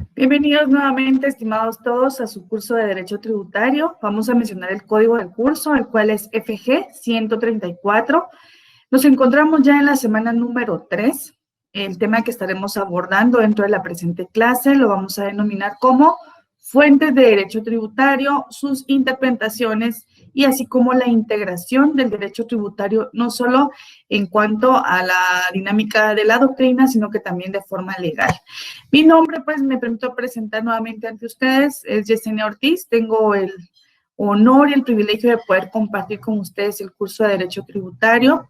Bienvenidos nuevamente, estimados todos, a su curso de Derecho Tributario. Vamos a mencionar el código del curso, el cual es FG 134. Nos encontramos ya en la semana número 3. El tema que estaremos abordando dentro de la presente clase lo vamos a denominar como fuentes de derecho tributario, sus interpretaciones y así como la integración del derecho tributario, no solo en cuanto a la dinámica de la doctrina, sino que también de forma legal. Mi nombre, pues, me permito presentar nuevamente ante ustedes, es Yesenia Ortiz. Tengo el honor y el privilegio de poder compartir con ustedes el curso de Derecho Tributario.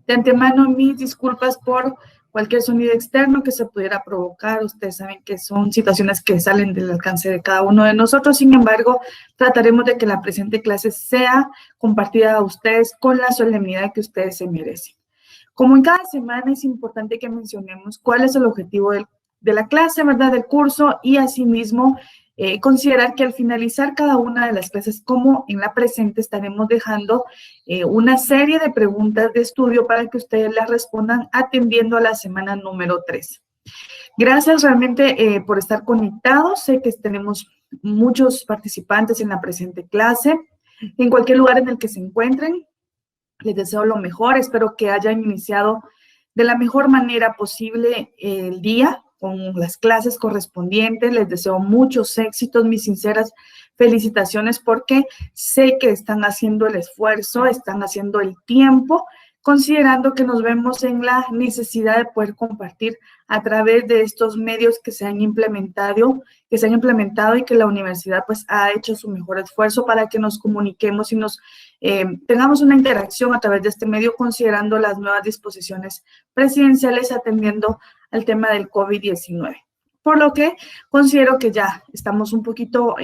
De antemano, mis disculpas por cualquier sonido externo que se pudiera provocar. Ustedes saben que son situaciones que salen del alcance de cada uno de nosotros. Sin embargo, trataremos de que la presente clase sea compartida a ustedes con la solemnidad que ustedes se merecen. Como en cada semana, es importante que mencionemos cuál es el objetivo de la clase, ¿verdad?, del curso, y asimismo considerar que al finalizar cada una de las clases, como en la presente, estaremos dejando una serie de preguntas de estudio para que ustedes las respondan atendiendo a la semana número 3. Gracias realmente por estar conectados. Sé que tenemos muchos participantes en la presente clase. En cualquier lugar en el que se encuentren, les deseo lo mejor. Espero que hayan iniciado de la mejor manera posible el día con las clases correspondientes. Les deseo muchos éxitos, mis sinceras felicitaciones, porque sé que están haciendo el esfuerzo, están haciendo el tiempo, considerando que nos vemos en la necesidad de poder compartir a través de estos medios que se han implementado y que la universidad pues ha hecho su mejor esfuerzo para que nos comuniquemos y nos tengamos una interacción a través de este medio, considerando las nuevas disposiciones presidenciales atendiendo al tema del COVID-19. Por lo que considero que ya estamos un poquito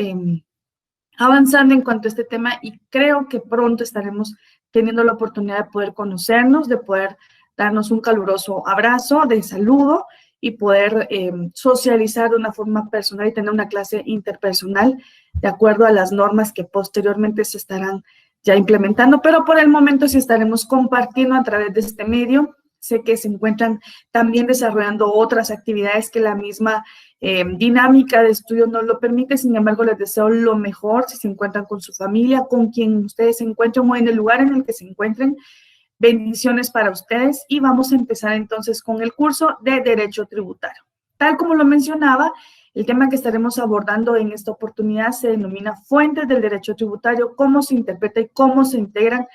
avanzando en cuanto a este tema y creo que pronto estaremos teniendo la oportunidad de poder conocernos, de poder darnos un caluroso abrazo, de saludo y poder socializar de una forma personal y tener una clase interpersonal de acuerdo a las normas que posteriormente se estarán ya implementando, pero por el momento sí estaremos compartiendo a través de este medio. Sé que se encuentran también desarrollando otras actividades que la misma dinámica de estudio nos lo permite. Sin embargo, les deseo lo mejor si se encuentran con su familia, con quien ustedes se encuentren o en el lugar en el que se encuentren. Bendiciones para ustedes y vamos a empezar entonces con el curso de Derecho Tributario. Tal como lo mencionaba, el tema que estaremos abordando en esta oportunidad se denomina fuentes del derecho tributario, cómo se interpreta y cómo se integran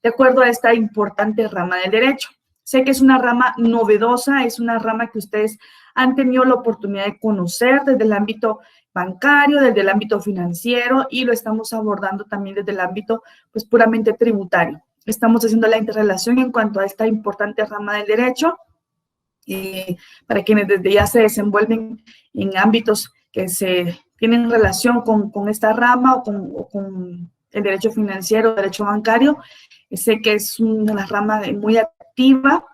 de acuerdo a esta importante rama del derecho. Sé que es una rama novedosa, es una rama que ustedes han tenido la oportunidad de conocer desde el ámbito bancario, desde el ámbito financiero, y lo estamos abordando también desde el ámbito pues puramente tributario. Estamos haciendo la interrelación en cuanto a esta importante rama del derecho, para quienes desde ya se desenvuelven en ámbitos que se tienen relación con esta rama o con el derecho financiero, derecho bancario. Sé que es una rama muy activa,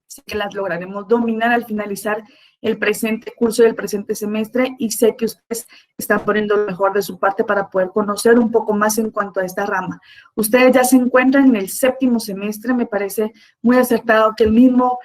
sé que las lograremos dominar al finalizar el presente curso y el presente semestre, y sé que ustedes están poniendo lo mejor de su parte para poder conocer un poco más en cuanto a esta rama. Ustedes ya se encuentran en el 7º semestre, me parece muy acertado que el mismo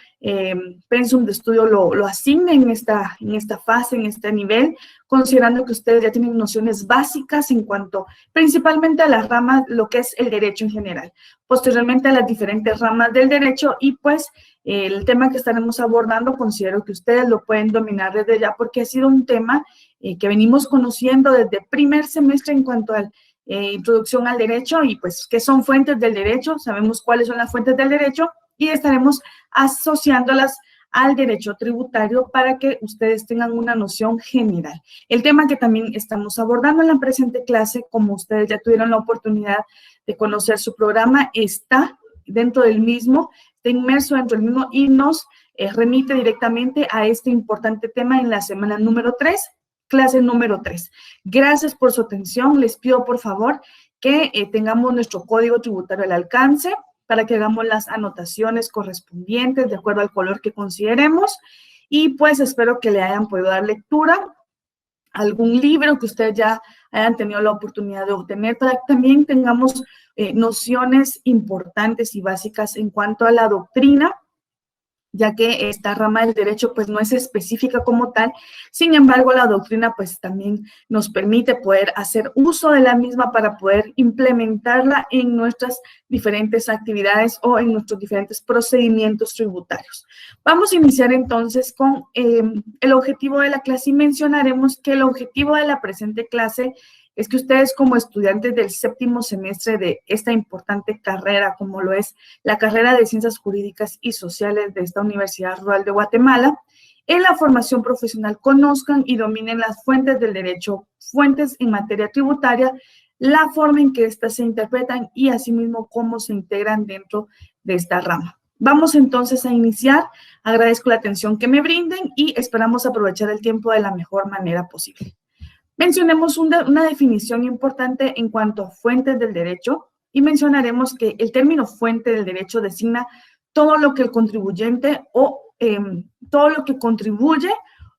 pensum de estudio lo asigne en esta fase, en este nivel, considerando que ustedes ya tienen nociones básicas en cuanto principalmente a las ramas, lo que es el derecho en general, posteriormente a las diferentes ramas del derecho, y pues el tema que estaremos abordando considero que ustedes lo pueden dominar desde ya, porque ha sido un tema que venimos conociendo desde primer semestre en cuanto a introducción al derecho, y pues qué son fuentes del derecho. Sabemos cuáles son las fuentes del derecho y estaremos asociándolas al derecho tributario para que ustedes tengan una noción general. El tema que también estamos abordando en la presente clase, como ustedes ya tuvieron la oportunidad de conocer su programa, está dentro del mismo, está inmerso dentro del mismo y nos remite directamente a este importante tema en la semana número 3, clase número 3. Gracias por su atención. Les pido por favor que tengamos nuestro código tributario al alcance para que hagamos las anotaciones correspondientes de acuerdo al color que consideremos, y pues espero que le hayan podido dar lectura a algún libro que ustedes ya hayan tenido la oportunidad de obtener, para que también tengamos nociones importantes y básicas en cuanto a la doctrina ya que esta rama del derecho pues no es específica como tal. Sin embargo, la doctrina pues también nos permite poder hacer uso de la misma para poder implementarla en nuestras diferentes actividades o en nuestros diferentes procedimientos tributarios. Vamos a iniciar entonces con el objetivo de la clase y mencionaremos que el objetivo de la presente clase es que ustedes como estudiantes del séptimo semestre de esta importante carrera, como lo es la carrera de Ciencias Jurídicas y Sociales de esta Universidad Rural de Guatemala, en la formación profesional conozcan y dominen las fuentes del derecho, fuentes en materia tributaria, la forma en que éstas se interpretan y asimismo cómo se integran dentro de esta rama. Vamos entonces a iniciar. Agradezco la atención que me brinden y esperamos aprovechar el tiempo de la mejor manera posible. Mencionemos una definición importante en cuanto a fuentes del derecho y mencionaremos que el término fuente del derecho designa todo lo que el contribuyente o todo lo que contribuye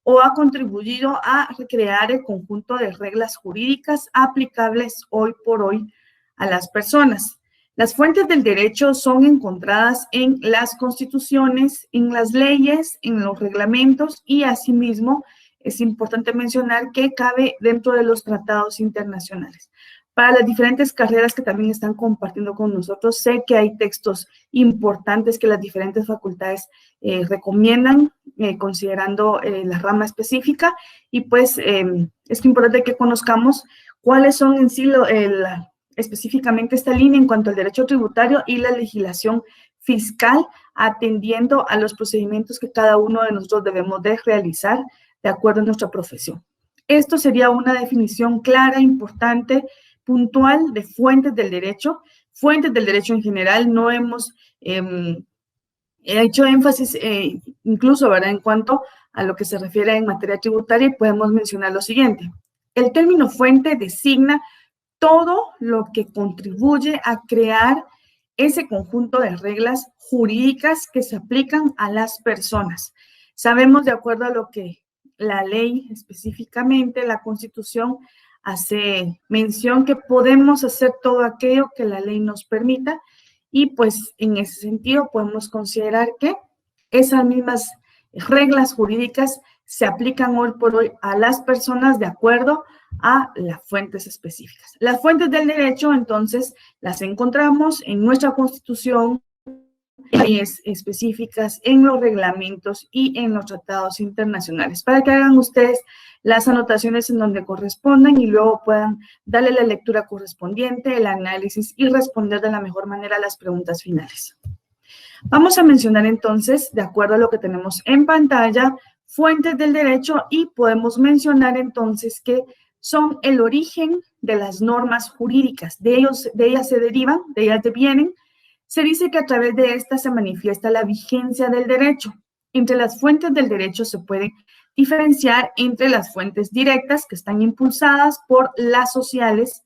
o ha contribuido a recrear el conjunto de reglas jurídicas aplicables hoy por hoy a las personas. Las fuentes del derecho son encontradas en las constituciones, en las leyes, en los reglamentos y asimismo es importante mencionar que cabe dentro de los tratados internacionales. Para las diferentes carreras que también están compartiendo con nosotros, sé que hay textos importantes que las diferentes facultades recomiendan, considerando la rama específica, y pues es importante que conozcamos cuáles son en sí específicamente esta línea en cuanto al derecho tributario y la legislación fiscal, atendiendo a los procedimientos que cada uno de nosotros debemos de realizar de acuerdo a nuestra profesión. Esto sería una definición clara, importante, puntual de fuentes del derecho. Fuentes del derecho en general no hemos hecho énfasis incluso, ¿verdad?, en cuanto a lo que se refiere en materia tributaria y podemos mencionar lo siguiente. El término fuente designa todo lo que contribuye a crear ese conjunto de reglas jurídicas que se aplican a las personas. Sabemos, de acuerdo a lo que la ley, específicamente la Constitución, hace mención que podemos hacer todo aquello que la ley nos permita y pues en ese sentido podemos considerar que esas mismas reglas jurídicas se aplican hoy por hoy a las personas de acuerdo a las fuentes específicas. Las fuentes del derecho, entonces, las encontramos en nuestra Constitución, específicas en los reglamentos y en los tratados internacionales, para que hagan ustedes las anotaciones en donde correspondan y luego puedan darle la lectura correspondiente, el análisis y responder de la mejor manera a las preguntas finales. Vamos a mencionar entonces, de acuerdo a lo que tenemos en pantalla, fuentes del derecho y podemos mencionar entonces que son el origen de las normas jurídicas. De ellas se derivan, de ellas devienen. Se dice que a través de esta se manifiesta la vigencia del derecho. Entre las fuentes del derecho se puede diferenciar entre las fuentes directas que están impulsadas por las sociales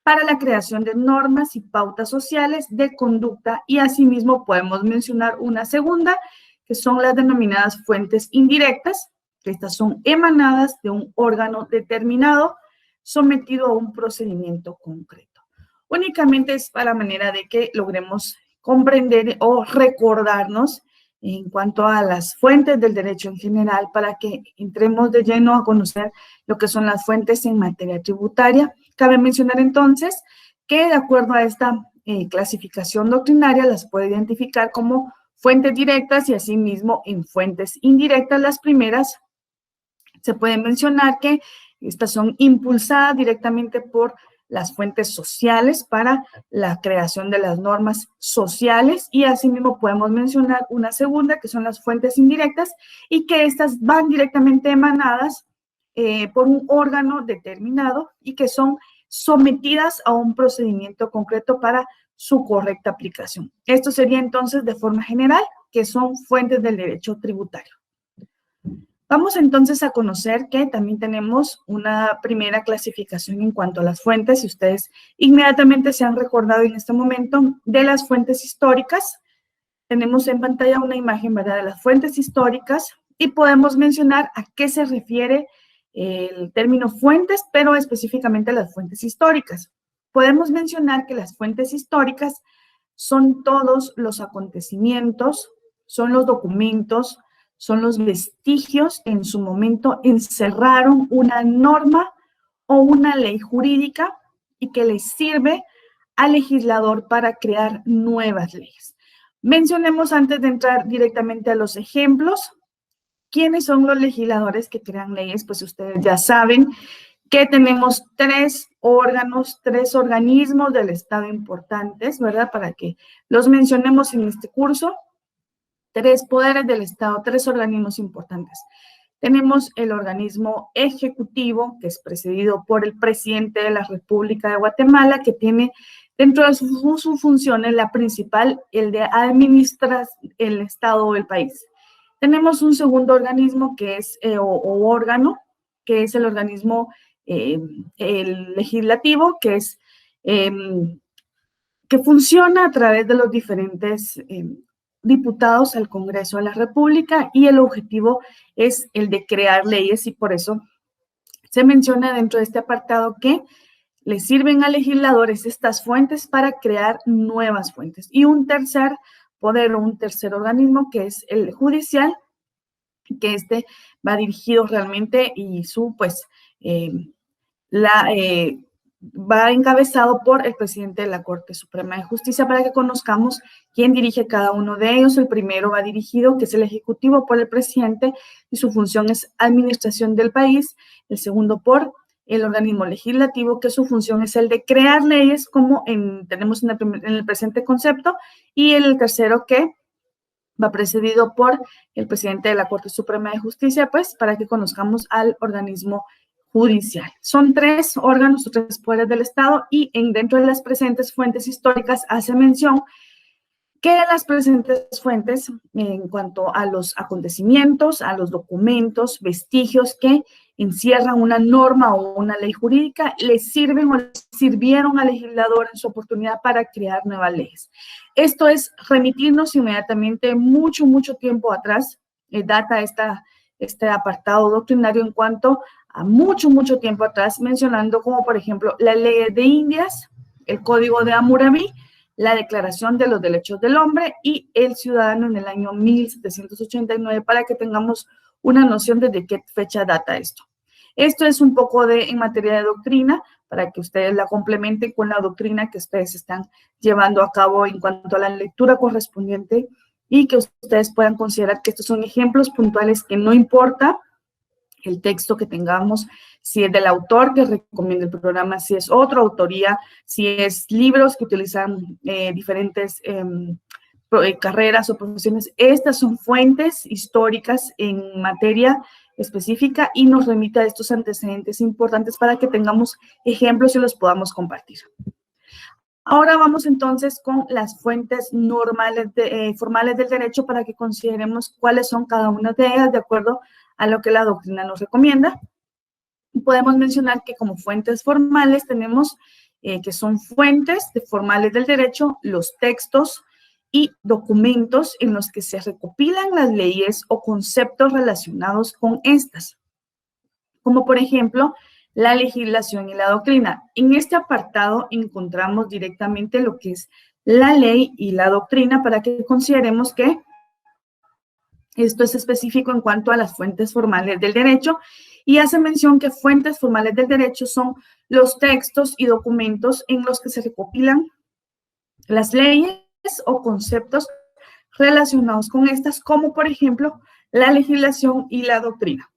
para la creación de normas y pautas sociales de conducta y asimismo podemos mencionar una segunda que son las denominadas fuentes indirectas, que estas son emanadas de un órgano determinado sometido a un procedimiento concreto. Únicamente es para manera de que logremos comprender o recordarnos en cuanto a las fuentes del derecho en general para que entremos de lleno a conocer lo que son las fuentes en materia tributaria. Cabe mencionar entonces que de acuerdo a esta clasificación doctrinaria las puede identificar como fuentes directas y asimismo en fuentes indirectas. Las primeras se puede mencionar que estas son impulsadas directamente por las fuentes sociales para la creación de las normas sociales y asimismo podemos mencionar una segunda que son las fuentes indirectas y que estas van directamente emanadas por un órgano determinado y que son sometidas a un procedimiento concreto para su correcta aplicación. Esto sería entonces de forma general que son fuentes del derecho tributario. Vamos entonces a conocer que también tenemos una primera clasificación en cuanto a las fuentes, y ustedes inmediatamente se han recordado en este momento de las fuentes históricas. Tenemos en pantalla una imagen, ¿verdad?, de las fuentes históricas y podemos mencionar a qué se refiere el término fuentes, pero específicamente las fuentes históricas. Podemos mencionar que las fuentes históricas son todos los acontecimientos, son los documentos, son los vestigios que en su momento encerraron una norma o una ley jurídica y que le sirve al legislador para crear nuevas leyes. Mencionemos antes de entrar directamente a los ejemplos, ¿quiénes son los legisladores que crean leyes? Pues ustedes ya saben que tenemos tres órganos, tres organismos del Estado importantes, ¿verdad? Para que los mencionemos en este curso. Tres poderes del Estado, tres organismos importantes. Tenemos el organismo ejecutivo, que es presidido por el presidente de la República de Guatemala, que tiene dentro de sus funciones la principal, el de administrar el Estado o el país. Tenemos un segundo organismo que es, órgano, que es el organismo el legislativo, que es que funciona a través de los diferentes diputados al Congreso de la República, y el objetivo es el de crear leyes, y por eso se menciona dentro de este apartado que le sirven a legisladores estas fuentes para crear nuevas fuentes. Y un tercer poder o un tercer organismo que es el judicial, que este va dirigido realmente y su pues va encabezado por el presidente de la Corte Suprema de Justicia, para que conozcamos quién dirige cada uno de ellos. El primero va dirigido, que es el Ejecutivo, por el presidente, y su función es administración del país. El segundo por el organismo legislativo, que su función es el de crear leyes, como tenemos en el presente concepto. Y el tercero, que va precedido por el presidente de la Corte Suprema de Justicia, pues para que conozcamos al organismo judicial. Son tres órganos, tres poderes del Estado, y dentro de las presentes fuentes históricas hace mención que las presentes fuentes, en cuanto a los acontecimientos, a los documentos, vestigios que encierran una norma o una ley jurídica, les sirven o les sirvieron al legislador en su oportunidad para crear nuevas leyes. Esto es remitirnos inmediatamente mucho tiempo atrás, data este apartado doctrinario en cuanto a mucho tiempo atrás, mencionando como por ejemplo la ley de Indias, el Código de Hammurabi, la Declaración de los Derechos del Hombre y el Ciudadano en el año 1789, para que tengamos una noción de qué fecha data esto. Esto es un poco en materia de doctrina, para que ustedes la complementen con la doctrina que ustedes están llevando a cabo en cuanto a la lectura correspondiente, y que ustedes puedan considerar que estos son ejemplos puntuales, que no importa el texto que tengamos, si es del autor que recomienda el programa, si es otra autoría, si es libros que utilizan diferentes carreras o profesiones. Estas son fuentes históricas en materia específica y nos remite a estos antecedentes importantes para que tengamos ejemplos y los podamos compartir. Ahora vamos entonces con las fuentes normales formales del derecho, para que consideremos cuáles son cada una de ellas de acuerdo a lo que la doctrina nos recomienda. Podemos mencionar que como fuentes formales tenemos que son fuentes formales del derecho, los textos y documentos en los que se recopilan las leyes o conceptos relacionados con estas, como por ejemplo la legislación y la doctrina. En este apartado encontramos directamente lo que es la ley y la doctrina, para que consideremos que esto es específico en cuanto a las fuentes formales del derecho, y hace mención que fuentes formales del derecho son los textos y documentos en los que se recopilan las leyes o conceptos relacionados con estas, como por ejemplo la legislación y la doctrina.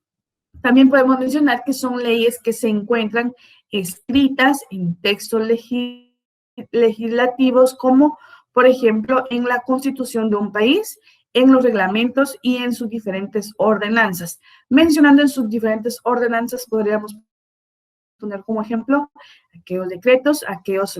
También podemos mencionar que son leyes que se encuentran escritas en textos legislativos, como por ejemplo en la Constitución de un país, en los reglamentos y en sus diferentes ordenanzas. Mencionando en sus diferentes ordenanzas, podríamos poner como ejemplo aquellos decretos, aquellas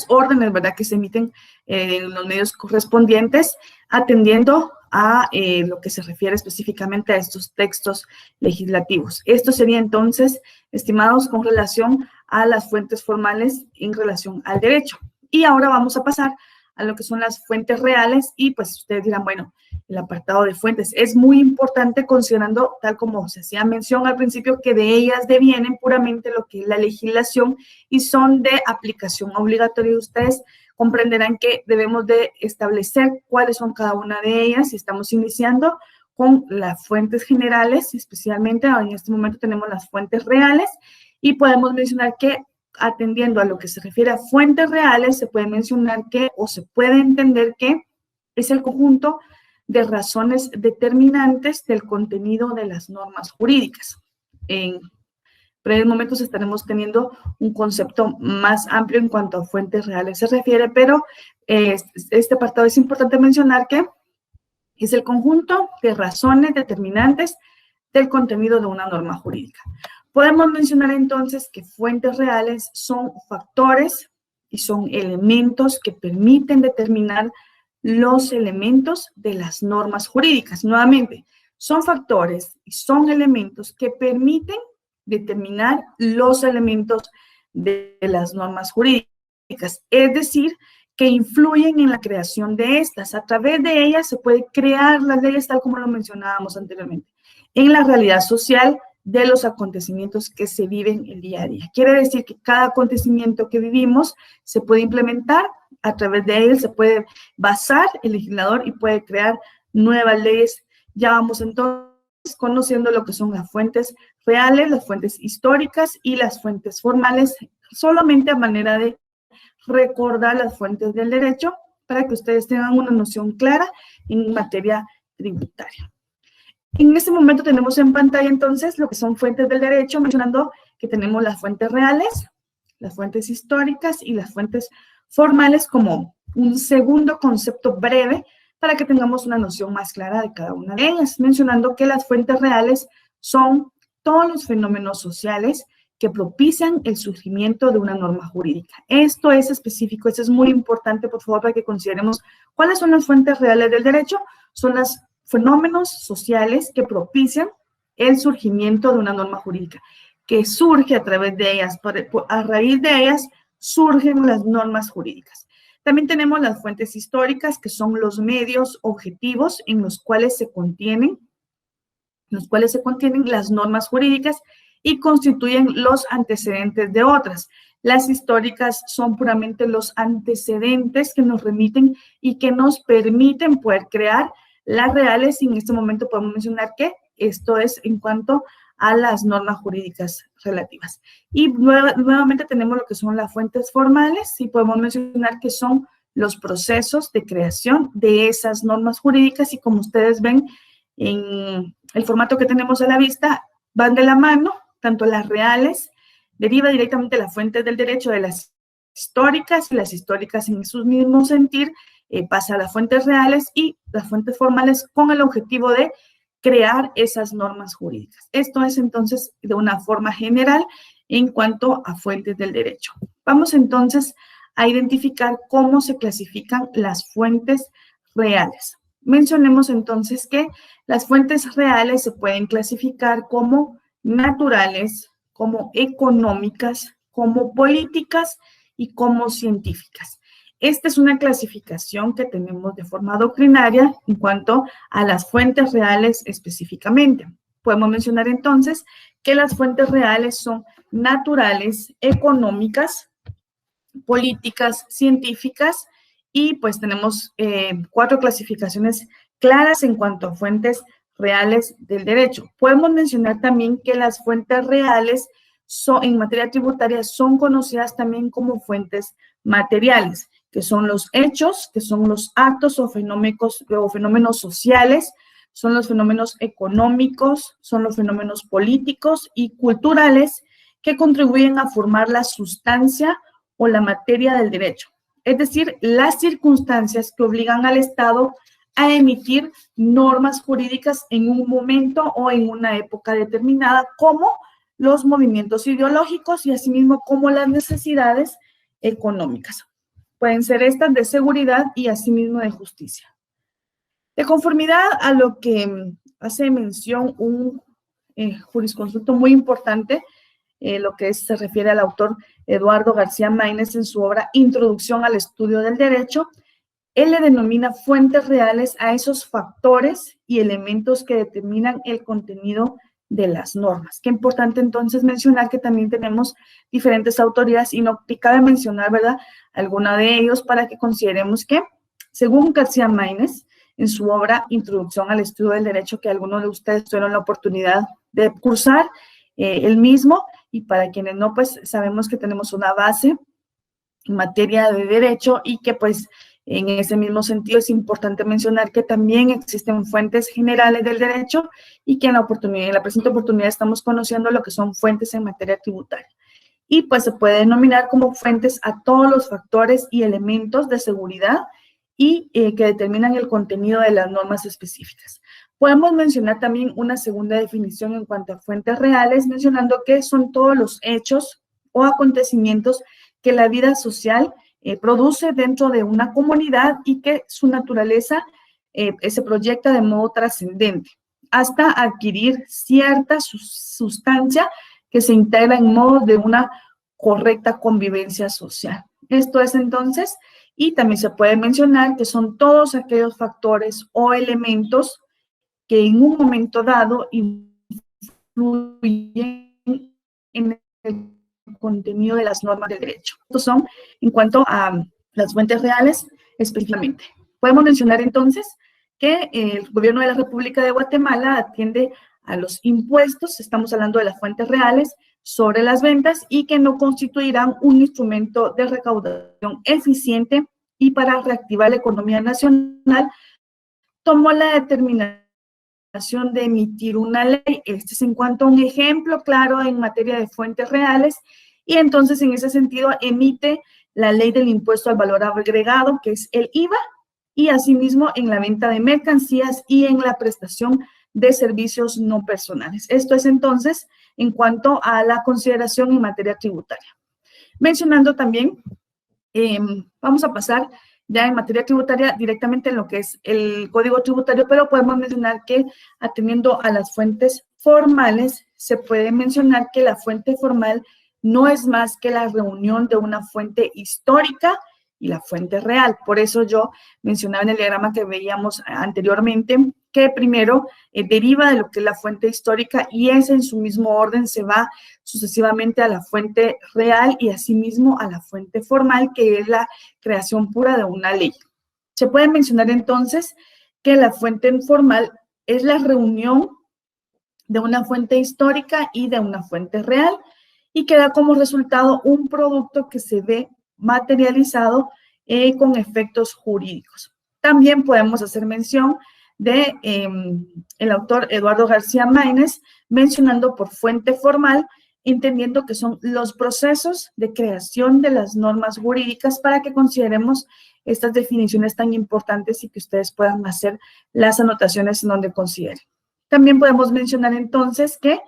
órdenes, ¿verdad?, que se emiten en los medios correspondientes, atendiendo a lo que se refiere específicamente a estos textos legislativos. Esto sería entonces, estimados, con relación a las fuentes formales en relación al derecho. Y ahora vamos a pasar a lo que son las fuentes reales, y pues ustedes dirán, bueno, el apartado de fuentes es muy importante, considerando, tal como se hacía mención al principio, que de ellas devienen puramente lo que es la legislación y son de aplicación obligatoria. Ustedes comprenderán que debemos de establecer cuáles son cada una de ellas y estamos iniciando con las fuentes generales, especialmente en este momento tenemos las fuentes reales y podemos mencionar que atendiendo a lo que se refiere a fuentes reales, se puede mencionar que o se puede entender que es el conjunto de razones determinantes del contenido de las normas jurídicas. En breves momentos estaremos teniendo un concepto más amplio en cuanto a fuentes reales se refiere, pero este apartado es importante mencionar que es el conjunto de razones determinantes del contenido de una norma jurídica. Podemos mencionar entonces que fuentes reales son factores y son elementos que permiten determinar los elementos de las normas jurídicas. Nuevamente, son factores y son elementos que permiten determinar los elementos de las normas jurídicas, es decir, que influyen en la creación de estas. A través de ellas se puede crear las leyes tal como lo mencionábamos anteriormente, en la realidad social de los acontecimientos que se viven el día a día. Quiere decir que cada acontecimiento que vivimos se puede implementar, a través de él se puede basar el legislador y puede crear nuevas leyes. Ya vamos entonces conociendo lo que son las fuentes reales, las fuentes históricas y las fuentes formales, solamente a manera de recordar las fuentes del derecho para que ustedes tengan una noción clara en materia tributaria. En este momento tenemos en pantalla entonces lo que son fuentes del derecho, mencionando que tenemos las fuentes reales, las fuentes históricas y las fuentes formales como un segundo concepto breve para que tengamos una noción más clara de cada una de ellas, mencionando que las fuentes reales son todos los fenómenos sociales que propician el surgimiento de una norma jurídica. Esto es específico, esto es muy importante, por favor, para que consideremos cuáles son las fuentes reales del derecho. Son los fenómenos sociales que propician el surgimiento de una norma jurídica, que surge a través de ellas, a raíz de ellas surgen las normas jurídicas. También tenemos las fuentes históricas, que son los medios objetivos en los cuales se contienen las normas jurídicas y constituyen los antecedentes de otras. Las históricas son puramente los antecedentes que nos remiten y que nos permiten poder crear las reales, y en este momento podemos mencionar que esto es en cuanto a las normas jurídicas relativas. Y nuevamente tenemos lo que son las fuentes formales, y podemos mencionar que son los procesos de creación de esas normas jurídicas, y como ustedes ven en el formato que tenemos a la vista, van de la mano, tanto las reales, deriva directamente la fuente del derecho de las históricas, y las históricas en su mismo sentir pasa a las fuentes reales y las fuentes formales con el objetivo de crear esas normas jurídicas. Esto es entonces de una forma general en cuanto a fuentes del derecho. Vamos entonces a identificar cómo se clasifican las fuentes reales. Mencionemos entonces que las fuentes reales se pueden clasificar como naturales, como económicas, como políticas y como científicas. Esta es una clasificación que tenemos de forma doctrinaria en cuanto a las fuentes reales específicamente. Podemos mencionar entonces que las fuentes reales son naturales, económicas, políticas, científicas, y pues tenemos 4 clasificaciones claras en cuanto a fuentes reales del derecho. Podemos mencionar también que las fuentes reales en materia tributaria son conocidas también como fuentes materiales, que son los hechos, que son los actos o fenómenos sociales, son los fenómenos económicos, son los fenómenos políticos y culturales que contribuyen a formar la sustancia o la materia del derecho. Es decir, las circunstancias que obligan al Estado a emitir normas jurídicas en un momento o en una época determinada, como los movimientos ideológicos y asimismo como las necesidades económicas. Pueden ser estas de seguridad y asimismo de justicia. De conformidad a lo que hace mención un jurisconsulto muy importante, lo que se refiere al autor Eduardo García Maínez en su obra Introducción al Estudio del Derecho, él le denomina fuentes reales a esos factores y elementos que determinan el contenido de las normas. Qué importante entonces mencionar que también tenemos diferentes autoridades y no cabe mencionar, ¿verdad?, alguna de ellos para que consideremos que, según García Maínez, en su obra Introducción al Estudio del Derecho, que algunos de ustedes tuvieron la oportunidad de cursar, el mismo, y para quienes no, pues sabemos que tenemos una base en materia de derecho y que pues en ese mismo sentido es importante mencionar que también existen fuentes generales del derecho y que en la presente oportunidad estamos conociendo lo que son fuentes en materia tributaria. Y pues se puede denominar como fuentes a todos los factores y elementos de seguridad y que determinan el contenido de las normas específicas. Podemos mencionar también una segunda definición en cuanto a fuentes reales, mencionando que son todos los hechos o acontecimientos que la vida social produce dentro de una comunidad y que su naturaleza se proyecta de modo trascendente hasta adquirir cierta sustancia que se integra en modo de una correcta convivencia social. Esto es entonces, y también se puede mencionar que son todos aquellos factores o elementos que en un momento dado influyen en el contenido de las normas del derecho. Estos son en cuanto a las fuentes reales específicamente. Podemos mencionar entonces que el gobierno de la República de Guatemala atiende a los impuestos, estamos hablando de las fuentes reales sobre las ventas y que no constituirán un instrumento de recaudación eficiente y para reactivar la economía nacional, tomó la determinación de emitir una ley. Este es en cuanto a un ejemplo claro en materia de fuentes reales y entonces en ese sentido emite la ley del impuesto al valor agregado, que es el IVA, y asimismo en la venta de mercancías y en la prestación de servicios no personales. Esto es entonces en cuanto a la consideración en materia tributaria. Mencionando también, vamos a pasar ya en materia tributaria directamente en lo que es el Código Tributario, pero podemos mencionar que atendiendo a las fuentes formales, se puede mencionar que la fuente formal no es más que la reunión de una fuente histórica y la fuente real. Por eso yo mencionaba en el diagrama que veíamos anteriormente que primero deriva de lo que es la fuente histórica y ese en su mismo orden se va sucesivamente a la fuente real y asimismo a la fuente formal, que es la creación pura de una ley. Se puede mencionar entonces que la fuente formal es la reunión de una fuente histórica y de una fuente real y que da como resultado un producto que se ve materializado con efectos jurídicos. También podemos hacer mención de el autor Eduardo García Maínez, mencionando por fuente formal, entendiendo que son los procesos de creación de las normas jurídicas para que consideremos estas definiciones tan importantes y que ustedes puedan hacer las anotaciones en donde consideren. También podemos mencionar entonces que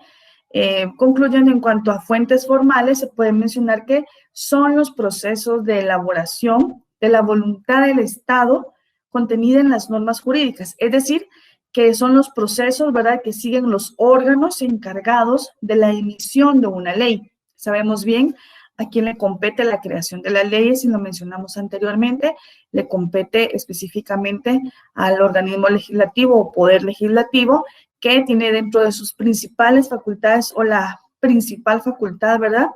concluyendo en cuanto a fuentes formales, se puede mencionar que son los procesos de elaboración de la voluntad del Estado contenida en las normas jurídicas, es decir, que son los procesos, ¿verdad?, que siguen los órganos encargados de la emisión de una ley. Sabemos bien a quién le compete la creación de las leyes, y lo mencionamos anteriormente, le compete específicamente al organismo legislativo o poder legislativo, que tiene dentro de sus principales facultades o la principal facultad, ¿verdad?,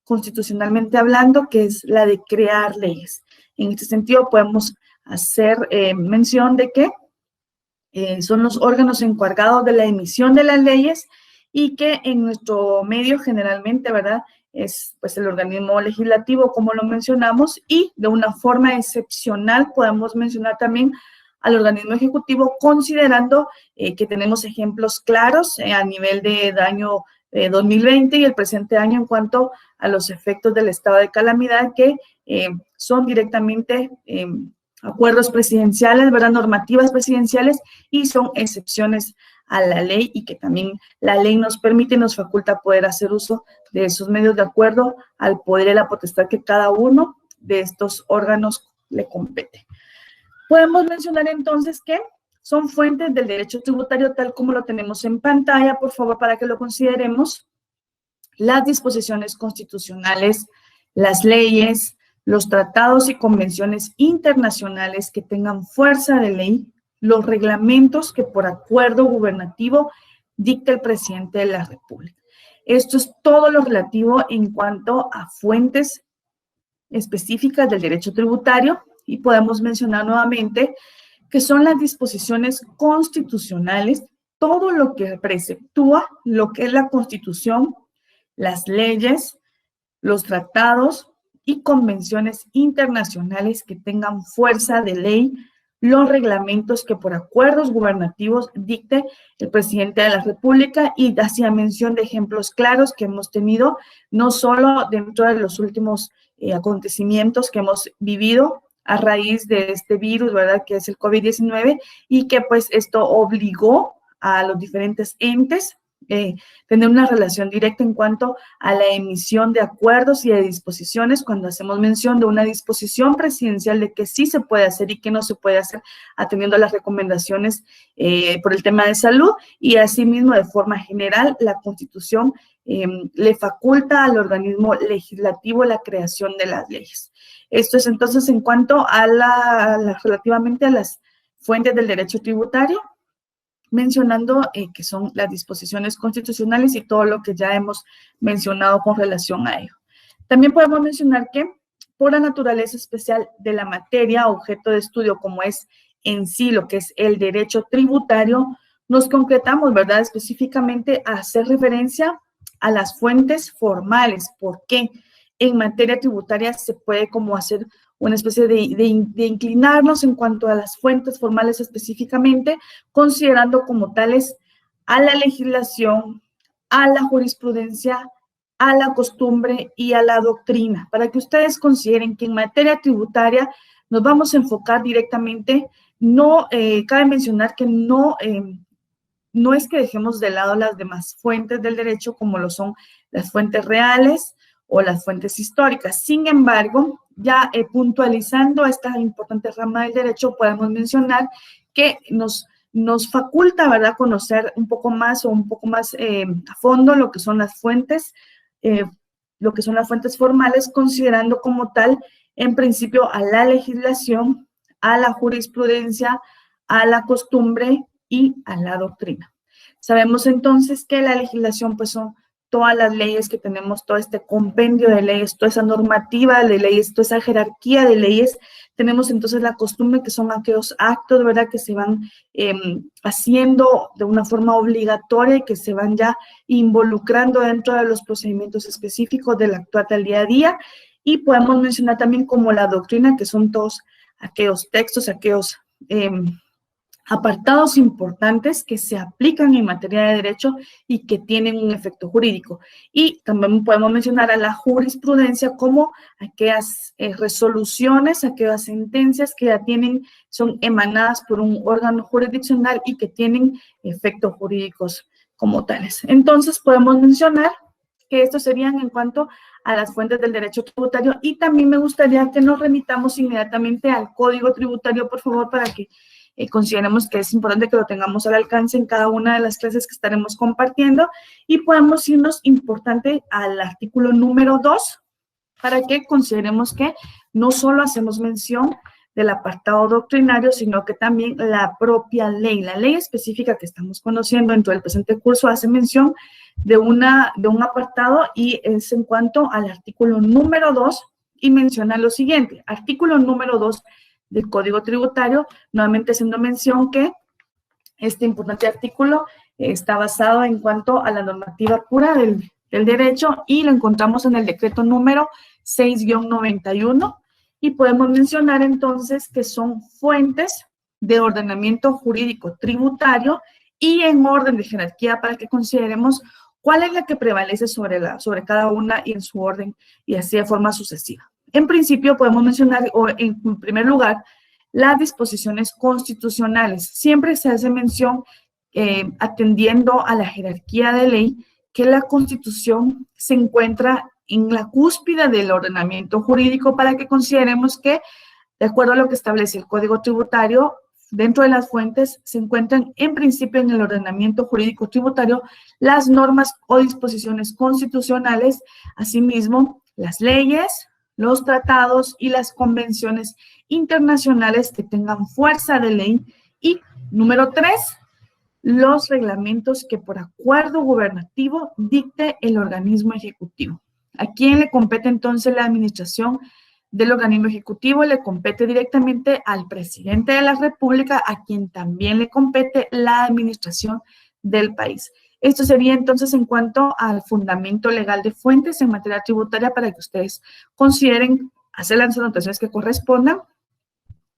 constitucionalmente hablando, que es la de crear leyes. En este sentido, podemos hacer mención de que son los órganos encargados de la emisión de las leyes y que en nuestro medio generalmente, ¿verdad?, es pues el organismo legislativo, como lo mencionamos, y de una forma excepcional podemos mencionar también al organismo ejecutivo, considerando que tenemos ejemplos claros a nivel del año 2020 y el presente año en cuanto a los efectos del estado de calamidad, que son directamente acuerdos presidenciales, ¿verdad?, normativas presidenciales, y son excepciones a la ley, y que también la ley nos permite y nos faculta poder hacer uso de esos medios de acuerdo al poder y la potestad que cada uno de estos órganos le compete. Podemos mencionar entonces que son fuentes del derecho tributario tal como lo tenemos en pantalla, por favor, para que lo consideremos: las disposiciones constitucionales, las leyes, los tratados y convenciones internacionales que tengan fuerza de ley, los reglamentos que por acuerdo gubernativo dicte el presidente de la República. Esto es todo lo relativo en cuanto a fuentes específicas del derecho tributario, y podemos mencionar nuevamente que son las disposiciones constitucionales, todo lo que preceptúa lo que es la Constitución, las leyes, los tratados y convenciones internacionales que tengan fuerza de ley, los reglamentos que por acuerdos gubernativos dicte el presidente de la República, y hacía mención de ejemplos claros que hemos tenido, no solo dentro de los últimos acontecimientos que hemos vivido a raíz de este virus, ¿verdad?, que es el COVID-19, y que pues esto obligó a los diferentes entes tener una relación directa en cuanto a la emisión de acuerdos y de disposiciones, cuando hacemos mención de una disposición presidencial de que sí se puede hacer y que no se puede hacer, atendiendo a las recomendaciones por el tema de salud, y asimismo de forma general la Constitución le faculta al organismo legislativo la creación de las leyes. Esto es entonces en cuanto a relativamente a las fuentes del derecho tributario, mencionando que son las disposiciones constitucionales y todo lo que ya hemos mencionado con relación a ello. También podemos mencionar que por la naturaleza especial de la materia, objeto de estudio como es en sí lo que es el derecho tributario, nos concretamos, ¿verdad?, específicamente a hacer referencia a las fuentes formales. ¿Por qué? En materia tributaria se puede como hacer una especie de inclinarnos en cuanto a las fuentes formales específicamente, considerando como tales a la legislación, a la jurisprudencia, a la costumbre y a la doctrina, para que ustedes consideren que en materia tributaria nos vamos a enfocar directamente. No, cabe mencionar que no es que dejemos de lado las demás fuentes del derecho, como lo son las fuentes reales o las fuentes históricas. Sin embargo, ya puntualizando esta importante rama del derecho, podemos mencionar que nos faculta, ¿verdad?, conocer un poco más a fondo lo que son las fuentes, formales, considerando como tal, en principio, a la legislación, a la jurisprudencia, a la costumbre y a la doctrina. Sabemos entonces que la legislación pues son todas las leyes que tenemos, todo este compendio de leyes, toda esa normativa de leyes, toda esa jerarquía de leyes. Tenemos entonces la costumbre, que son aquellos actos, ¿verdad?, que se van haciendo de una forma obligatoria y que se van ya involucrando dentro de los procedimientos específicos del actuar del día a día. Y podemos mencionar también como la doctrina, que son todos aquellos textos, aquellos apartados importantes que se aplican en materia de derecho y que tienen un efecto jurídico. Y también podemos mencionar a la jurisprudencia como aquellas resoluciones, aquellas sentencias que ya son emanadas por un órgano jurisdiccional y que tienen efectos jurídicos como tales. Entonces, podemos mencionar que estos serían en cuanto a las fuentes del derecho tributario, y también me gustaría que nos remitamos inmediatamente al Código Tributario, por favor, para que consideremos que es importante que lo tengamos al alcance en cada una de las clases que estaremos compartiendo, y podemos irnos importante al artículo número 2 para que consideremos que no solo hacemos mención del apartado doctrinario, sino que también la propia ley, la ley específica que estamos conociendo dentro del presente curso, hace mención de un apartado, y es en cuanto al artículo número 2, y menciona lo siguiente: artículo número 2 del Código Tributario, nuevamente haciendo mención que este importante artículo está basado en cuanto a la normativa pura del derecho, y lo encontramos en el decreto número 6-91, y podemos mencionar entonces que son fuentes de ordenamiento jurídico tributario y en orden de jerarquía, para que consideremos cuál es la que prevalece sobre cada una y en su orden, y así de forma sucesiva. En principio podemos mencionar, o en primer lugar, las disposiciones constitucionales. Siempre se hace mención, atendiendo a la jerarquía de ley, que la Constitución se encuentra en la cúspide del ordenamiento jurídico, para que consideremos que, de acuerdo a lo que establece el Código Tributario, dentro de las fuentes se encuentran en principio en el ordenamiento jurídico tributario las normas o disposiciones constitucionales, asimismo las leyes, los tratados y las convenciones internacionales que tengan fuerza de ley. Y número 3, los reglamentos que por acuerdo gubernativo dicte el organismo ejecutivo. ¿A quién le compete entonces la administración del organismo ejecutivo? Le compete directamente al presidente de la República, a quien también le compete la administración del país. Esto sería entonces en cuanto al fundamento legal de fuentes en materia tributaria para que ustedes consideren hacer las anotaciones que correspondan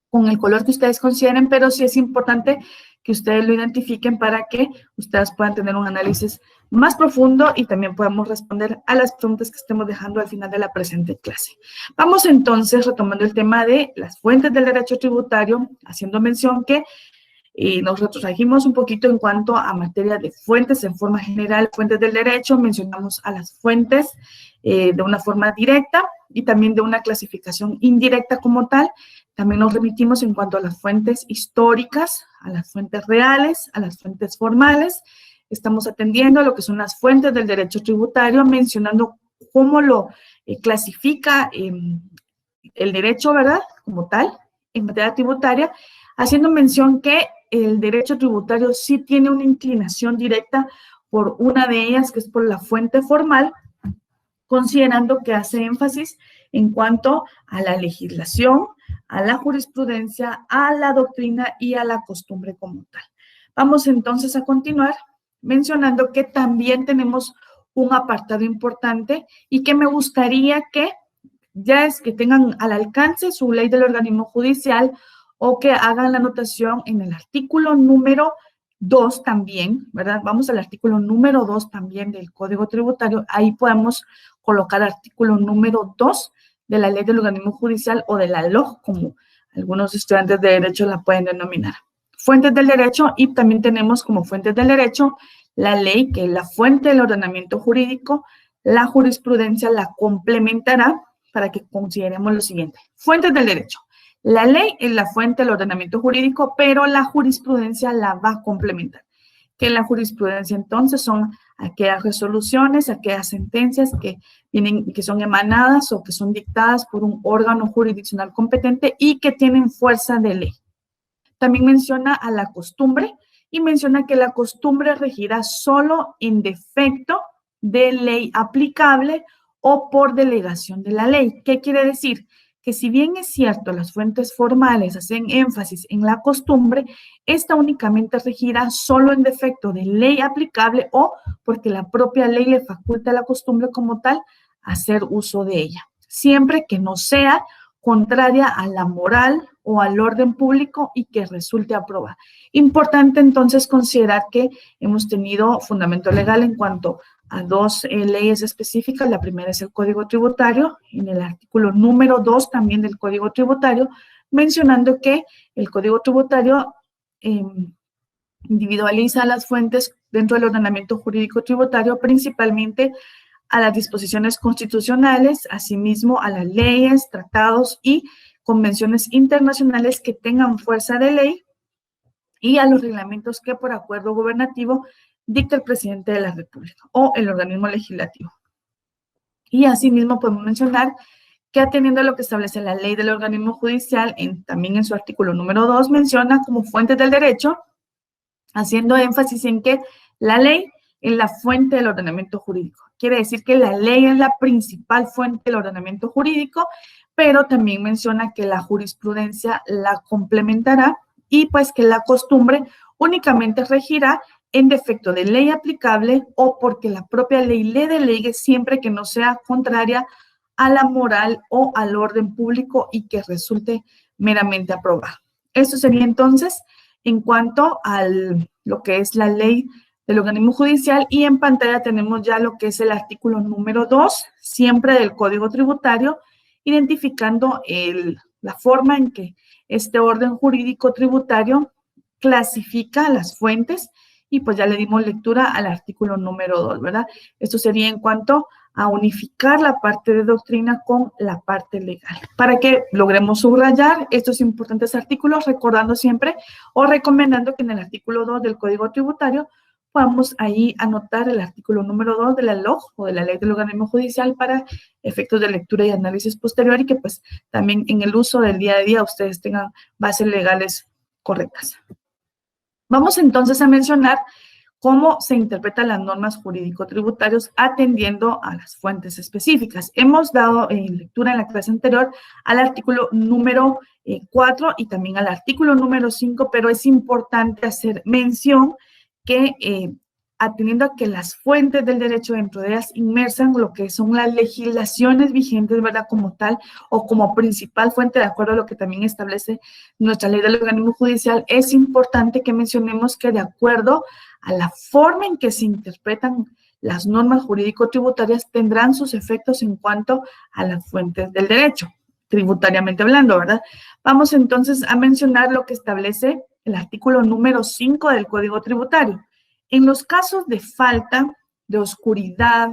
con el color que ustedes consideren, pero sí es importante que ustedes lo identifiquen para que ustedes puedan tener un análisis más profundo y también podamos responder a las preguntas que estemos dejando al final de la presente clase. Vamos entonces retomando el tema de las fuentes del derecho tributario, haciendo mención que nosotros trajimos un poquito en cuanto a materia de fuentes en forma general, fuentes del derecho, mencionamos a las fuentes de una forma directa y también de una clasificación indirecta como tal. También nos remitimos en cuanto a las fuentes históricas, a las fuentes reales, a las fuentes formales. Estamos atendiendo a lo que son las fuentes del derecho tributario, mencionando cómo lo clasifica el derecho, ¿verdad? Como tal, en materia tributaria, haciendo mención que el derecho tributario sí tiene una inclinación directa por una de ellas, que es por la fuente formal, considerando que hace énfasis en cuanto a la legislación, a la jurisprudencia, a la doctrina y a la costumbre como tal. Vamos entonces a continuar mencionando que también tenemos un apartado importante y que me gustaría que ya es que tengan al alcance su ley del organismo judicial o que hagan la anotación en el artículo número 2 también, ¿verdad? Vamos al artículo número 2 también del Código Tributario. Ahí podemos colocar artículo número 2 de la ley del organismo judicial o de la LOJ, como algunos estudiantes de derecho la pueden denominar. Fuentes del derecho, y también tenemos como fuentes del derecho la ley, que es la fuente del ordenamiento jurídico. La jurisprudencia la complementará para que consideremos lo siguiente. Fuentes del derecho. La ley es la fuente del ordenamiento jurídico, pero la jurisprudencia la va a complementar. Que la jurisprudencia entonces son aquellas resoluciones, aquellas sentencias que son emanadas o que son dictadas por un órgano jurisdiccional competente y que tienen fuerza de ley. También menciona a la costumbre y menciona que la costumbre regirá solo en defecto de ley aplicable o por delegación de la ley. ¿Qué quiere decir? Que si bien es cierto, las fuentes formales hacen énfasis en la costumbre, esta únicamente regirá solo en defecto de ley aplicable o porque la propia ley le faculta a la costumbre como tal hacer uso de ella, siempre que no sea contraria a la moral o al orden público y que resulte aprobada. Importante entonces considerar que hemos tenido fundamento legal en cuanto a dos leyes específicas. La primera es el Código Tributario, en el artículo número 2 también del Código Tributario, mencionando que el Código Tributario individualiza las fuentes dentro del ordenamiento jurídico tributario, principalmente a las disposiciones constitucionales, asimismo a las leyes, tratados y convenciones internacionales que tengan fuerza de ley y a los reglamentos que por acuerdo gubernativo dicta el presidente de la República o el organismo legislativo. Y asimismo podemos mencionar que atendiendo a lo que establece la ley del organismo judicial, también en su artículo número 2 menciona como fuentes del derecho, haciendo énfasis en que la ley es la fuente del ordenamiento jurídico. Quiere decir que la ley es la principal fuente del ordenamiento jurídico, pero también menciona que la jurisprudencia la complementará y pues que la costumbre únicamente regirá en defecto de ley aplicable o porque la propia ley le delegue siempre que no sea contraria a la moral o al orden público y que resulte meramente aprobado. Esto sería entonces en cuanto a lo que es la ley del organismo judicial, y en pantalla tenemos ya lo que es el artículo número 2, siempre del Código Tributario, identificando la forma en que este orden jurídico tributario clasifica las fuentes, y pues ya le dimos lectura al artículo número 2, ¿verdad? Esto sería en cuanto a unificar la parte de doctrina con la parte legal. Para que logremos subrayar estos importantes artículos, recordando siempre o recomendando que en el artículo 2 del Código Tributario podamos ahí anotar el artículo número 2 de la LOJ o de la Ley del Organismo Judicial para efectos de lectura y análisis posterior y que pues también en el uso del día a día ustedes tengan bases legales correctas. Vamos entonces a mencionar cómo se interpretan las normas jurídico-tributarias atendiendo a las fuentes específicas. Hemos dado lectura en la clase anterior al artículo número 4 y también al artículo número 5, pero es importante hacer mención que atendiendo a que las fuentes del derecho dentro de ellas inmersan lo que son las legislaciones vigentes, ¿verdad? Como tal, o como principal fuente, de acuerdo a lo que también establece nuestra ley del organismo judicial, es importante que mencionemos que de acuerdo a la forma en que se interpretan las normas jurídico-tributarias tendrán sus efectos en cuanto a las fuentes del derecho, tributariamente hablando, ¿verdad? Vamos entonces a mencionar lo que establece el artículo número 5 del Código Tributario. En los casos de falta, de oscuridad,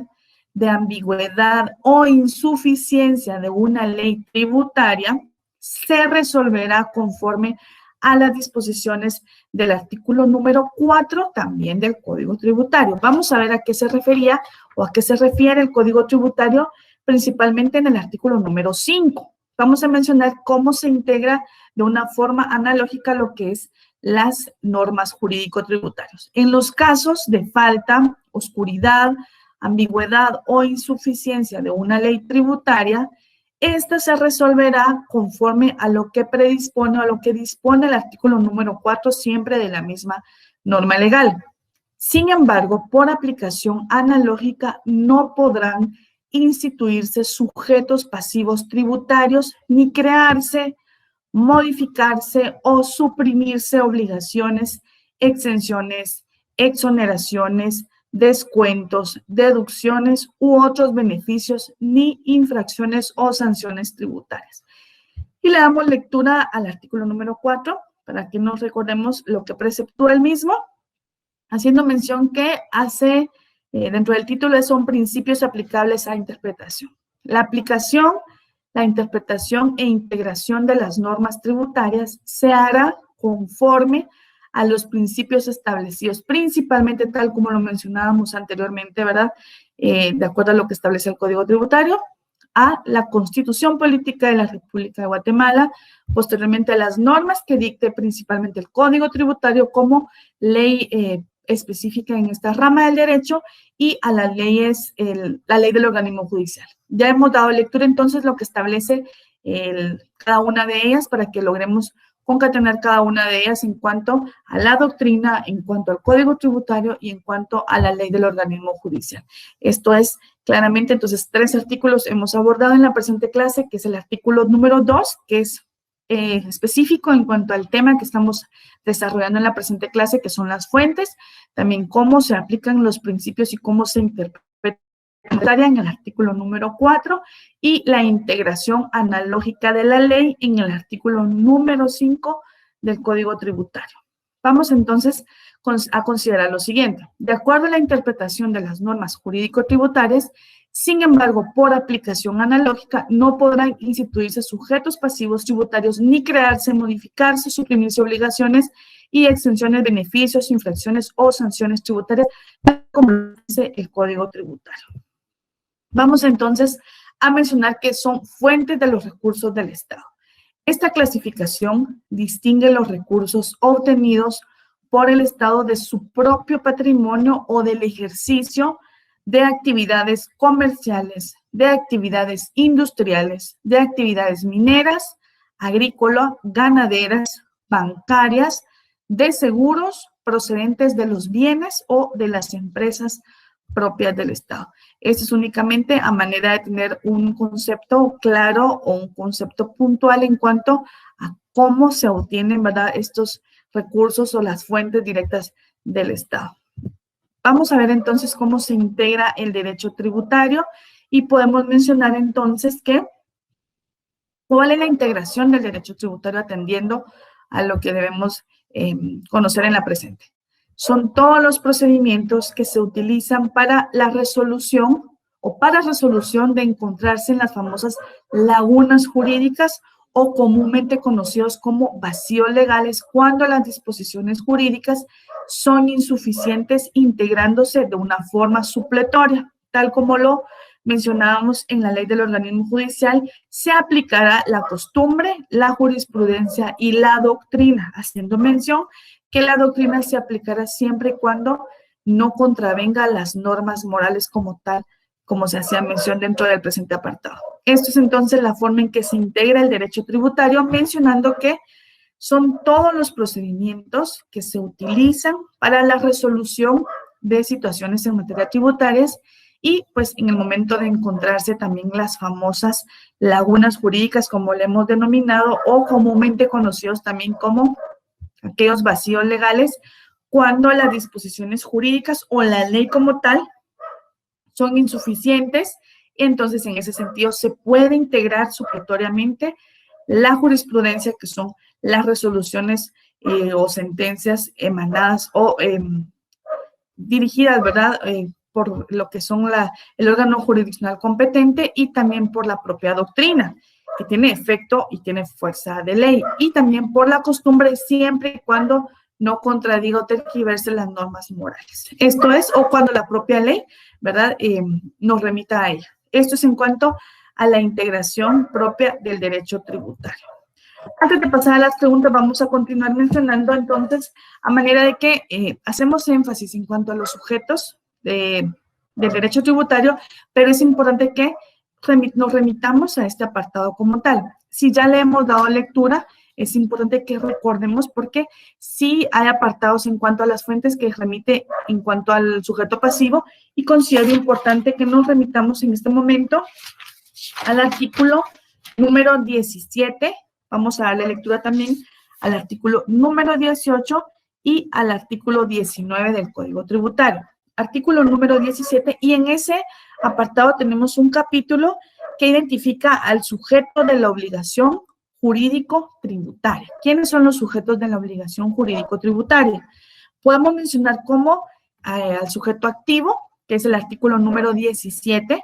de ambigüedad o insuficiencia de una ley tributaria, se resolverá conforme a las disposiciones del artículo número 4 también del Código Tributario. Vamos a ver a qué se refería o a qué se refiere el Código Tributario, principalmente en el artículo número 5. Vamos a mencionar cómo se integra de una forma analógica lo que es las normas jurídico-tributarias. En los casos de falta, oscuridad, ambigüedad o insuficiencia de una ley tributaria, esta se resolverá conforme a lo que predispone o a lo que dispone el artículo número 4 siempre de la misma norma legal. Sin embargo, por aplicación analógica no podrán instituirse sujetos pasivos tributarios ni crearse, modificarse o suprimirse obligaciones, exenciones, exoneraciones, descuentos, deducciones u otros beneficios ni infracciones o sanciones tributarias. Y le damos lectura al artículo número 4 para que nos recordemos lo que preceptúa el mismo, haciendo mención que hace, dentro del título son principios aplicables a interpretación. La aplicación, la interpretación e integración de las normas tributarias se hará conforme a los principios establecidos, principalmente tal como lo mencionábamos anteriormente, ¿verdad? De acuerdo a lo que establece el Código Tributario, a la Constitución Política de la República de Guatemala, posteriormente a las normas que dicte principalmente el Código Tributario como ley específica en esta rama del derecho y a las leyes, la ley del organismo judicial. Ya hemos dado lectura entonces lo que establece cada una de ellas para que logremos concatenar cada una de ellas en cuanto a la doctrina, en cuanto al Código Tributario y en cuanto a la ley del organismo judicial. Esto es claramente, entonces, 3 artículos hemos abordado en la presente clase, que es el artículo número 2, que es específico en cuanto al tema que estamos desarrollando en la presente clase, que son las fuentes, también cómo se aplican los principios y cómo se interpretan en el artículo número 4 y la integración analógica de la ley en el artículo número 5 del Código Tributario. Vamos entonces a considerar lo siguiente. De acuerdo a la interpretación de las normas jurídico-tributarias, sin embargo, por aplicación analógica, no podrán instituirse sujetos pasivos tributarios ni crearse, modificarse, suprimirse obligaciones y exenciones, beneficios, infracciones o sanciones tributarias, como dice el Código Tributario. Vamos entonces a mencionar que son fuentes de los recursos del Estado. Esta clasificación distingue los recursos obtenidos por el Estado de su propio patrimonio o del ejercicio de actividades comerciales, de actividades industriales, de actividades mineras, agrícolas, ganaderas, bancarias, de seguros procedentes de los bienes o de las empresas propias del Estado. Esto es únicamente a manera de tener un concepto claro o un concepto puntual en cuanto a cómo se obtienen, ¿verdad?, estos recursos o las fuentes directas del Estado. Vamos a ver entonces cómo se integra el derecho tributario y podemos mencionar entonces que cuál es la integración del derecho tributario atendiendo a lo que debemos conocer en la presente. Son todos los procedimientos que se utilizan para la resolución o para resolución de encontrarse en las famosas lagunas jurídicas o comúnmente conocidos como vacíos legales cuando las disposiciones jurídicas son insuficientes integrándose de una forma supletoria, tal como lo mencionábamos en la ley del organismo judicial, se aplicará la costumbre, la jurisprudencia y la doctrina, haciendo mención que la doctrina se aplicará siempre y cuando no contravenga las normas morales como tal, como se hacía mención dentro del presente apartado. Esto es entonces la forma en que se integra el derecho tributario, mencionando que son todos los procedimientos que se utilizan para la resolución de situaciones en materia tributarias y pues en el momento de encontrarse también las famosas lagunas jurídicas, como le hemos denominado, o comúnmente conocidos también como aquellos vacíos legales, cuando las disposiciones jurídicas o la ley como tal son insuficientes. Entonces, en ese sentido, se puede integrar supletoriamente la jurisprudencia, que son las resoluciones o sentencias emanadas o dirigidas, ¿verdad?, por lo que son el órgano jurisdiccional competente y también por la propia doctrina, que tiene efecto y tiene fuerza de ley, y también por la costumbre, siempre y cuando no contradiga o tergiverse las normas morales. Esto es, o cuando la propia ley, ¿verdad?, nos remita a ella. Esto es en cuanto a la integración propia del derecho tributario. Antes de pasar a las preguntas, vamos a continuar mencionando entonces, a manera de que hacemos énfasis en cuanto a los sujetos del derecho tributario, pero es importante que nos remitamos a este apartado como tal. Si ya le hemos dado lectura, es importante que recordemos porque sí hay apartados en cuanto a las fuentes que remite en cuanto al sujeto pasivo, y considero importante que nos remitamos en este momento al artículo número 17. Vamos a darle lectura también al artículo número 18 y al artículo 19 del Código Tributario. Artículo número 17, y en ese apartado tenemos un capítulo que identifica al sujeto de la obligación jurídico-tributaria. ¿Quiénes son los sujetos de la obligación jurídico-tributaria? Podemos mencionar como al sujeto activo, que es el artículo número 17.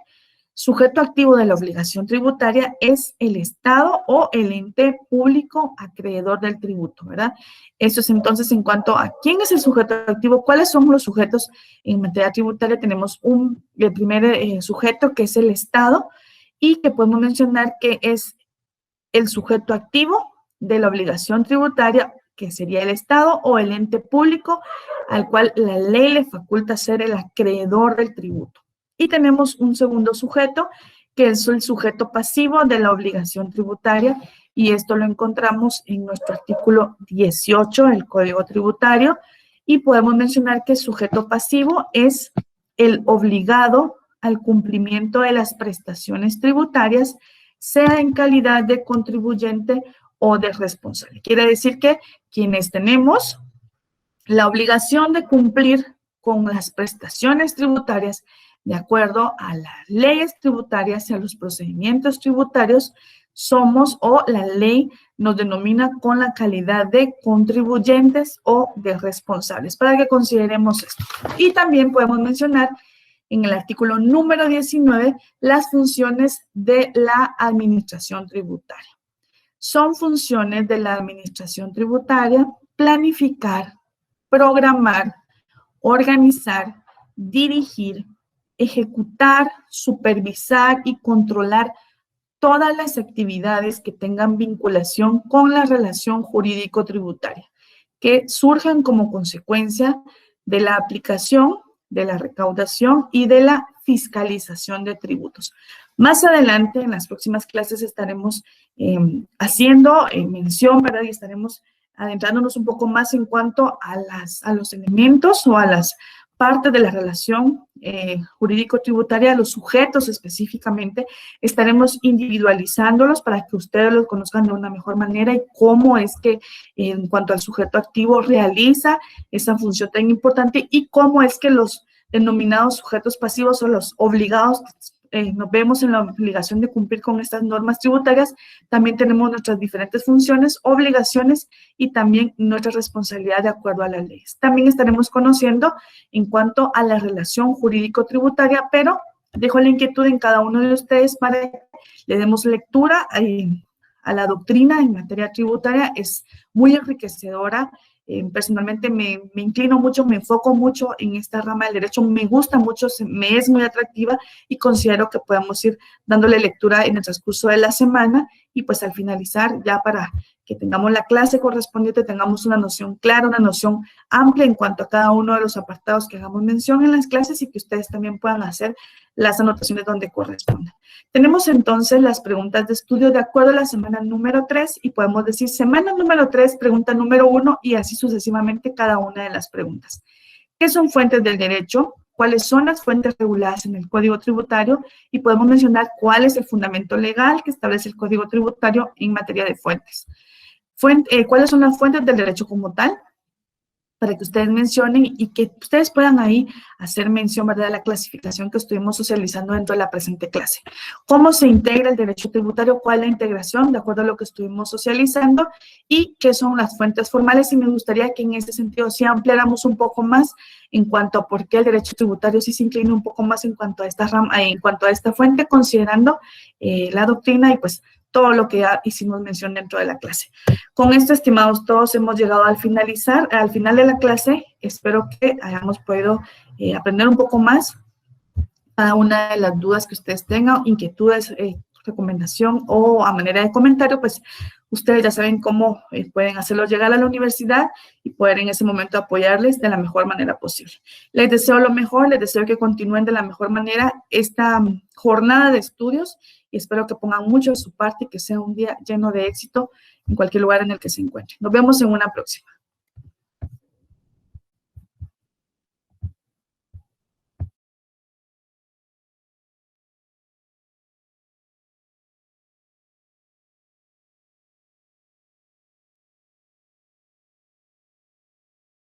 Sujeto activo de la obligación tributaria es el Estado o el ente público acreedor del tributo, ¿verdad? Eso es entonces en cuanto a quién es el sujeto activo, cuáles son los sujetos en materia tributaria. Tenemos el primer sujeto, que es el Estado, y que podemos mencionar que es el sujeto activo de la obligación tributaria, que sería el Estado o el ente público al cual la ley le faculta ser el acreedor del tributo. Y tenemos un segundo sujeto, que es el sujeto pasivo de la obligación tributaria, y esto lo encontramos en nuestro artículo 18 del Código Tributario, y podemos mencionar que el sujeto pasivo es el obligado al cumplimiento de las prestaciones tributarias, sea en calidad de contribuyente o de responsable. Quiere decir que quienes tenemos la obligación de cumplir con las prestaciones tributarias de acuerdo a las leyes tributarias y a los procedimientos tributarios, somos, o la ley nos denomina con la calidad de contribuyentes o de responsables, para que consideremos esto. Y también podemos mencionar en el artículo número 19 las funciones de la administración tributaria. Son funciones de la administración tributaria planificar, programar, organizar, dirigir, ejecutar, supervisar y controlar todas las actividades que tengan vinculación con la relación jurídico-tributaria, que surgen como consecuencia de la aplicación, de la recaudación y de la fiscalización de tributos. Más adelante, en las próximas clases, estaremos haciendo mención, ¿verdad? Y estaremos adentrándonos un poco más en cuanto a los elementos o a las partes de la relación jurídico-tributaria, los sujetos específicamente. Estaremos individualizándolos para que ustedes los conozcan de una mejor manera, y cómo es que en cuanto al sujeto activo realiza esa función tan importante, y cómo es que los denominados sujetos pasivos o los obligados nos vemos en la obligación de cumplir con estas normas tributarias. También tenemos nuestras diferentes funciones, obligaciones y también nuestra responsabilidad de acuerdo a las leyes. También estaremos conociendo en cuanto a la relación jurídico-tributaria, pero dejo la inquietud en cada uno de ustedes para que le demos lectura a la doctrina en materia tributaria. Es muy enriquecedora. Personalmente me inclino mucho, me enfoco mucho en esta rama del derecho, me gusta mucho, me es muy atractiva, y considero que podemos ir dándole lectura en el transcurso de la semana y pues al finalizar, ya para que tengamos la clase correspondiente, tengamos una noción clara, una noción amplia en cuanto a cada uno de los apartados que hagamos mención en las clases y que ustedes también puedan hacer las anotaciones donde correspondan. Tenemos entonces las preguntas de estudio de acuerdo a la semana número 3 y podemos decir semana número 3, pregunta número 1 y así sucesivamente cada una de las preguntas. ¿Qué son fuentes del derecho? ¿Cuáles son las fuentes reguladas en el Código Tributario? Y podemos mencionar cuál es el fundamento legal que establece el Código Tributario en materia de fuentes. ¿Cuáles son las fuentes del derecho como tal? Para que ustedes mencionen y que ustedes puedan ahí hacer mención, ¿verdad?, de la clasificación que estuvimos socializando dentro de la presente clase. ¿Cómo se integra el derecho tributario? ¿Cuál es la integración? De acuerdo a lo que estuvimos socializando y qué son las fuentes formales. Y me gustaría que en este sentido sí ampliáramos un poco más en cuanto a por qué el derecho tributario sí se inclina un poco más en cuanto a esta rama, en cuanto a esta fuente, considerando la doctrina y pues todo lo que ya hicimos mención dentro de la clase. Con esto, estimados todos, hemos llegado al final de la clase. Espero que hayamos podido aprender un poco más. Cada una de las dudas que ustedes tengan, inquietudes, recomendación o a manera de comentario, pues ustedes ya saben cómo pueden hacerlos llegar a la universidad y poder en ese momento apoyarles de la mejor manera posible. Les deseo lo mejor, les deseo que continúen de la mejor manera esta jornada de estudios y espero que pongan mucho de su parte y que sea un día lleno de éxito en cualquier lugar en el que se encuentren. Nos vemos en una próxima.